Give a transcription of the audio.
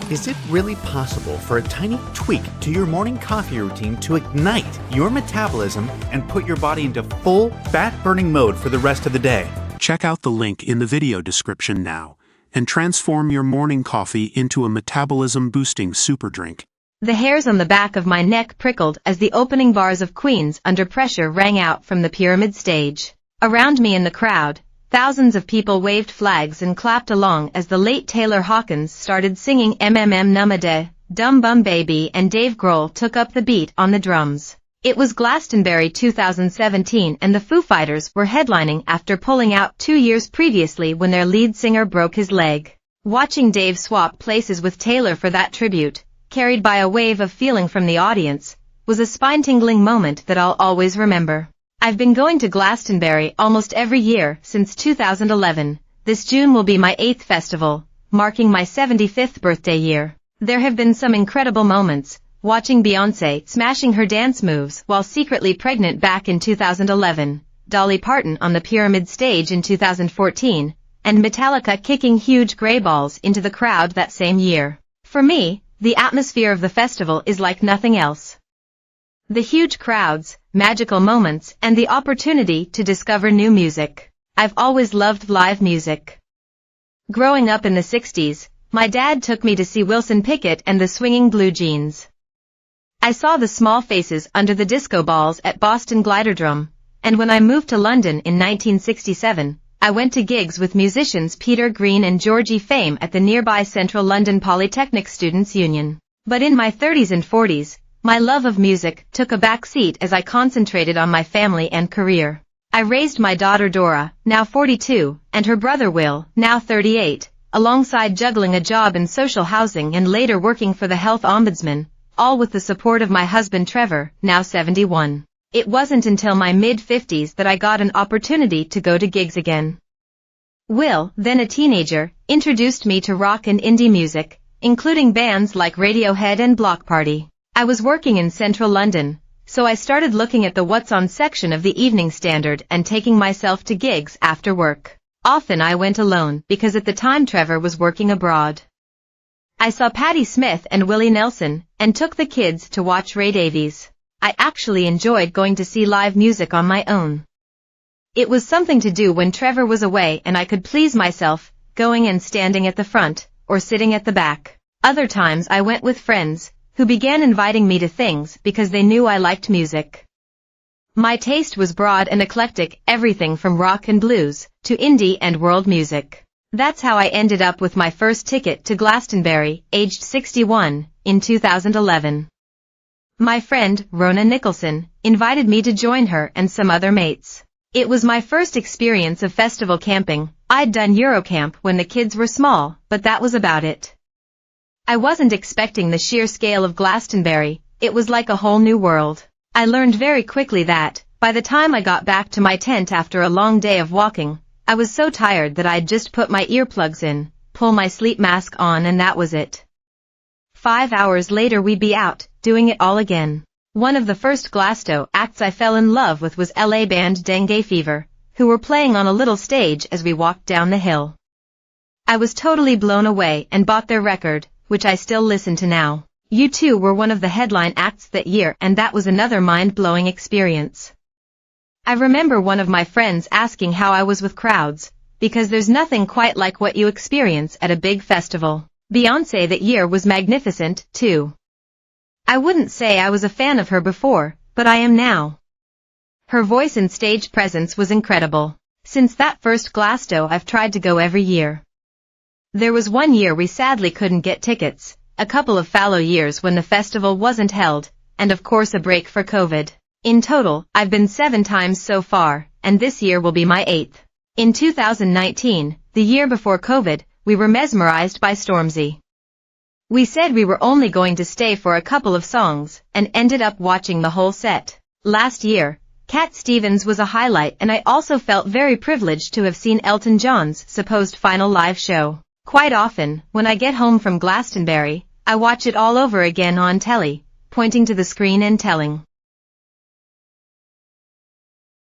Is it really possible for a tiny tweak to your morning coffee routine to ignite your metabolism and put your body into full fat-burning mode for the rest of the day? Check out the link in the video description now and transform your morning coffee into a metabolism-boosting super drink. The hairs on the back of my neck prickled as the opening bars of Queens Under Pressure rang out from the pyramid stage. Around me in the crowd, thousands of people waved flags and clapped along as the late Taylor Hawkins started singing MMM Numade, Dum Bum Baby, and Dave Grohl took up the beat on the drums. It was Glastonbury 2017 and the Foo Fighters were headlining after pulling out 2 years previously when their lead singer broke his leg. Watching Dave swap places with Taylor for that tribute, carried by a wave of feeling from the audience, was a spine-tingling moment that I'll always remember. I've been going to Glastonbury almost every year since 2011. This June will be my 8th festival, marking my 75th birthday year. There have been some incredible moments, watching Beyoncé smashing her dance moves while secretly pregnant back in 2011, Dolly Parton on the Pyramid stage in 2014, and Metallica kicking huge grey balls into the crowd that same year. For me, the atmosphere of the festival is like nothing else. The huge crowds, magical moments, and the opportunity to discover new music. I've always loved live music. Growing up in the 60s, my dad took me to see Wilson Pickett and the Swinging Blue Jeans. I saw the small faces under the disco balls at Boston Gliderdrum, and when I moved to London in 1967, I went to gigs with musicians Peter Green and Georgie Fame at the nearby Central London Polytechnic Students' Union. But in my 30s and 40s, my love of music took a back seat as I concentrated on my family and career. I raised my daughter Dora, now 42, and her brother Will, now 38, alongside juggling a job in social housing and later working for the Health Ombudsman, all with the support of my husband Trevor, now 71. It wasn't until my mid-50s that I got an opportunity to go to gigs again. Will, then a teenager, introduced me to rock and indie music, including bands like Radiohead and Block Party. I was working in central London, so I started looking at the What's On section of the Evening Standard and taking myself to gigs after work. Often I went alone because at the time Trevor was working abroad. I saw Patti Smith and Willie Nelson, and took the kids to watch Ray Davies. I actually enjoyed going to see live music on my own. It was something to do when Trevor was away and I could please myself, going and standing at the front, or sitting at the back. Other times I went with friends, who began inviting me to things because they knew I liked music. My taste was broad and eclectic, everything from rock and blues, to indie and world music. That's how I ended up with my first ticket to Glastonbury, aged 61, in 2011. My friend, Rona Nicholson, invited me to join her and some other mates. It was my first experience of festival camping. I'd done Eurocamp when the kids were small, but that was about it. I wasn't expecting the sheer scale of Glastonbury. It was like a whole new world. I learned very quickly that, by the time I got back to my tent after a long day of walking, I was so tired that I'd just put my earplugs in, pull my sleep mask on, and that was it. 5 hours later we'd be out, doing it all again. One of the first Glasto acts I fell in love with was LA band Dengue Fever, who were playing on a little stage as we walked down the hill. I was totally blown away and bought their record, which I still listen to now. U2 were one of the headline acts that year, and that was another mind-blowing experience. I remember one of my friends asking how I was with crowds, because there's nothing quite like what you experience at a big festival. Beyoncé that year was magnificent, too. I wouldn't say I was a fan of her before, but I am now. Her voice and stage presence was incredible. Since that first Glasto I've tried to go every year. There was one year we sadly couldn't get tickets, a couple of fallow years when the festival wasn't held, and of course a break for COVID. In total, I've been 7 times so far, and this year will be my 8th. In 2019, the year before COVID, we were mesmerized by Stormzy. We said we were only going to stay for a couple of songs, and ended up watching the whole set. Last year, Cat Stevens was a highlight, and I also felt very privileged to have seen Elton John's supposed final live show. Quite often, when I get home from Glastonbury, I watch it all over again on telly, pointing to the screen and telling